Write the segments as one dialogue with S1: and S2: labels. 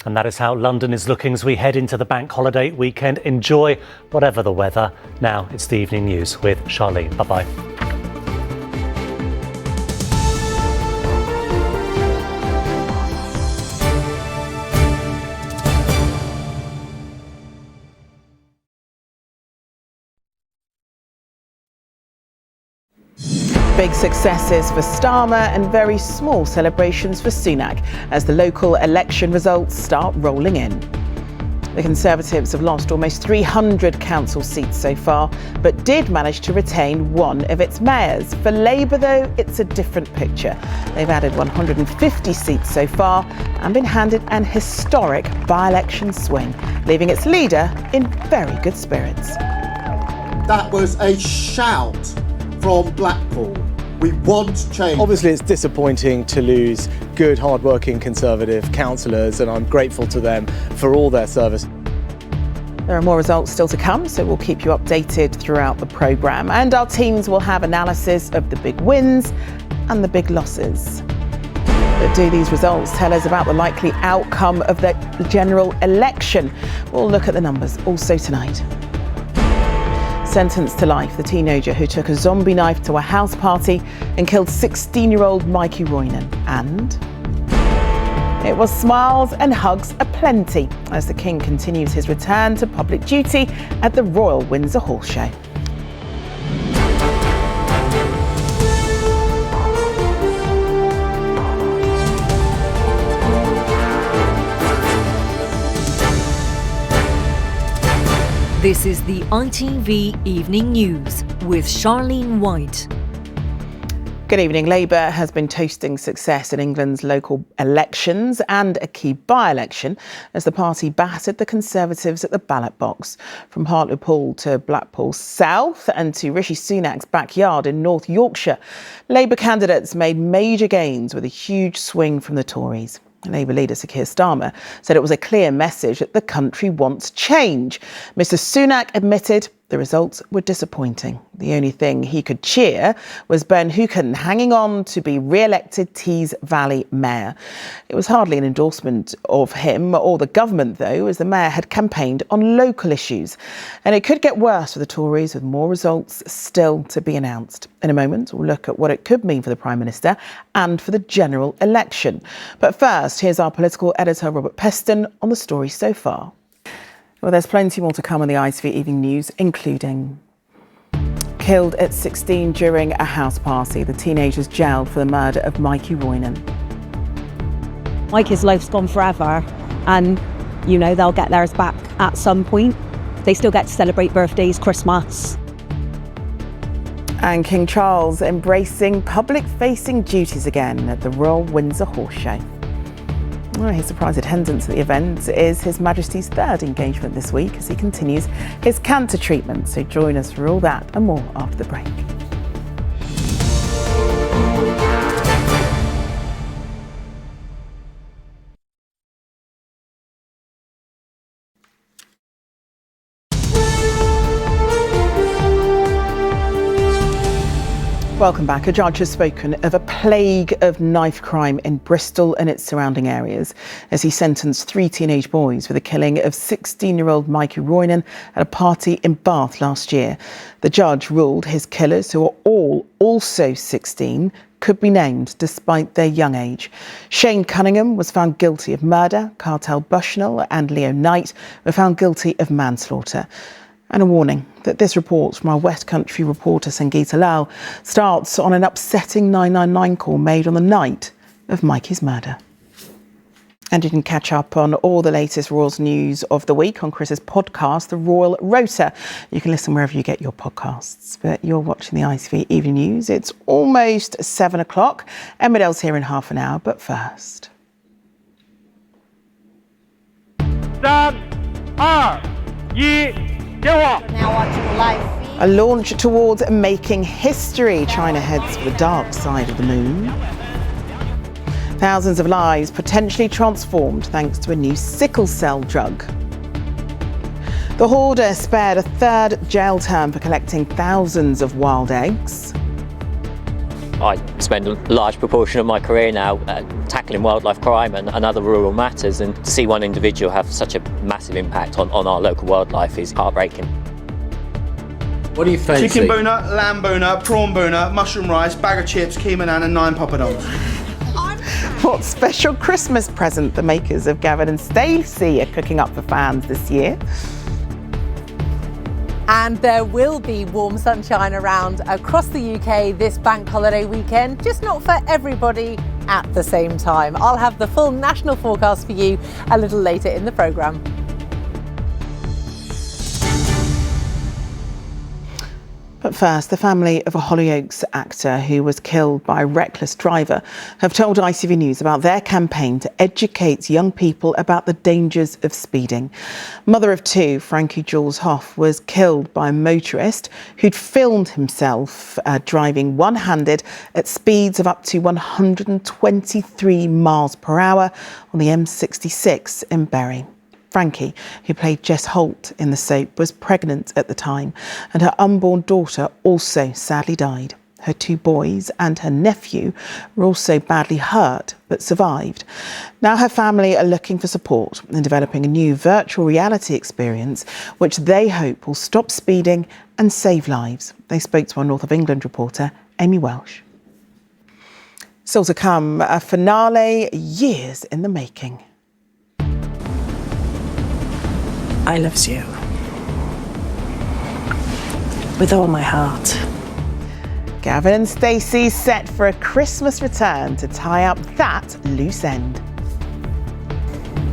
S1: And that is how London is looking as we head into the bank holiday weekend. Enjoy whatever the weather. Now it's the evening news with Charlene. Bye-bye.
S2: Big successes for Starmer and very small celebrations for Sunak as the local election results start rolling in. The Conservatives have lost almost 300 council seats so far, but did manage to retain one of its mayors. For Labour, though, it's a different picture. They've added 150 seats so far and been handed an historic by-election swing, leaving its leader in very good spirits.
S3: That was a shout from Blackpool. We want change.
S4: Obviously, it's disappointing to lose good, hard-working Conservative councillors, and I'm grateful to them for all their service.
S2: There are more results still to come, so we'll keep you updated throughout the programme. And our teams will have analysis of the big wins and the big losses. But do these results tell us about the likely outcome of the general election? We'll look at the numbers also tonight. Sentenced to life, the teenager who took a zombie knife to a house party and killed 16-year-old Mikey Roynan. And it was smiles and hugs aplenty as the King continues his return to public duty at the Royal Windsor Horse Show.
S5: This is the ITV Evening News with Charlene White.
S2: Good evening. Labour has been toasting success in England's local elections and a key by-election as the party battered the Conservatives at the ballot box. From Hartlepool to Blackpool South and to Rishi Sunak's backyard in North Yorkshire, Labour candidates made major gains with a huge swing from the Tories. Labour leader Sir Keir Starmer said it was a clear message that the country wants change. Mr Sunak admitted the results were disappointing. The only thing he could cheer was Ben Houken hanging on to be re-elected Tees Valley Mayor. It was hardly an endorsement of him or the government, though, as the Mayor had campaigned on local issues. And it could get worse for the Tories, with more results still to be announced. In a moment, we'll look at what it could mean for the Prime Minister and for the general election. But first, here's our political editor, Robert Peston, on the story so far. Well, there's plenty more to come on the ITV Evening News, including killed at 16 during a house party. The teenagers jailed for the murder of Mikey Roynan.
S6: Mikey's life's gone forever and, you know, they'll get theirs back at some point. They still get to celebrate birthdays, Christmas.
S2: And King Charles embracing public-facing duties again at the Royal Windsor Horse Show. Well, his surprise attendance at the event is His Majesty's third engagement this week as he continues his cancer treatment. So join us for all that and more after the break. Welcome back. A judge has spoken of a plague of knife crime in Bristol and its surrounding areas as he sentenced 3 teenage boys for the killing of 16-year-old Mikey Roynan at a party in Bath last year. The judge ruled his killers, who are all also 16, could be named despite their young age. Shane Cunningham was found guilty of murder. Cartel Bushnell and Leo Knight were found guilty of manslaughter. And a warning that this report from our West Country reporter Sangeeta Lal starts on an upsetting 999 call made on the night of Mikey's murder. And you can catch up on all the latest Royals news of the week on Chris's podcast, The Royal Rota. You can listen wherever you get your podcasts. But you're watching the ITV Evening News. It's almost 7 o'clock. Emmerdale's here in half an hour, but first.
S7: Now watching the live feed.
S2: A launch towards making history. China heads for the dark side of the moon. Thousands of lives potentially transformed thanks to a new sickle cell drug. The hoarder spared a third jail term for collecting thousands of wild eggs.
S8: I spend a large proportion of my career now tackling wildlife crime and other rural matters, and to see one individual have such a massive impact on our local wildlife is heartbreaking.
S9: What do you fancy?
S10: Chicken boner, lamb boner, prawn boner, mushroom rice, bag of chips, keema naan and 9 poppadoms.
S2: What special Christmas present the makers of Gavin and Stacey are cooking up for fans this year?
S11: And there will be warm sunshine around across the UK this bank holiday weekend, just not for everybody at the same time. I'll have the full national forecast for you a little later in the programme.
S2: But first, the family of a Hollyoaks actor who was killed by a reckless driver have told ITV News about their campaign to educate young people about the dangers of speeding. Mother of two, Frankie Jules Hoff, was killed by a motorist who'd filmed himself driving one-handed at speeds of up to 123 miles per hour on the M66 in Bury. Frankie, who played Jess Holt in the soap, was pregnant at the time, and her unborn daughter also sadly died. Her two boys and her nephew were also badly hurt but survived. Now her family are looking for support in developing a new virtual reality experience which they hope will stop speeding and save lives. They spoke to our North of England reporter, Amy Welsh. Still to come, a finale years in the making.
S12: I loves you with all my heart.
S2: Gavin and Stacey set for a Christmas return to tie up that loose end.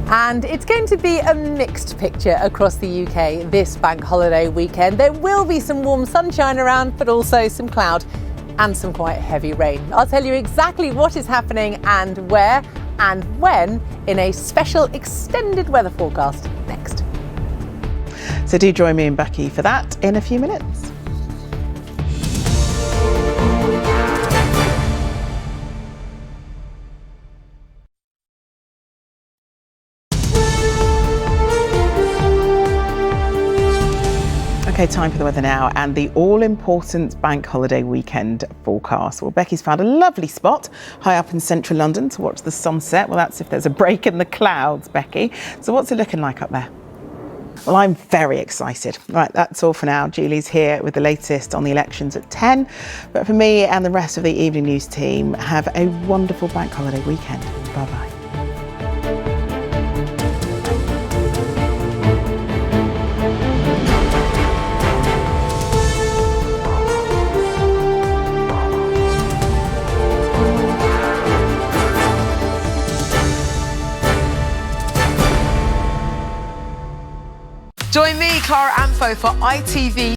S11: And it's going to be a mixed picture across the UK this bank holiday weekend. There will be some warm sunshine around, but also some cloud and some quite heavy rain. I'll tell you exactly what is happening and where and when in a special extended weather forecast next.
S2: So do join me and Becky for that in a few minutes. OK, time for the weather now and the all-important bank holiday weekend forecast. Well, Becky's found a lovely spot high up in central London to watch the sunset. Well, that's if there's a break in the clouds, Becky. So what's it looking like up there? Well, I'm very excited. Right, that's all for now. Julie's here with the latest on the elections at 10. But for me and the rest of the Evening News team, have a wonderful bank holiday weekend. Bye-bye.
S13: Join me, Clara Amfo, for ITV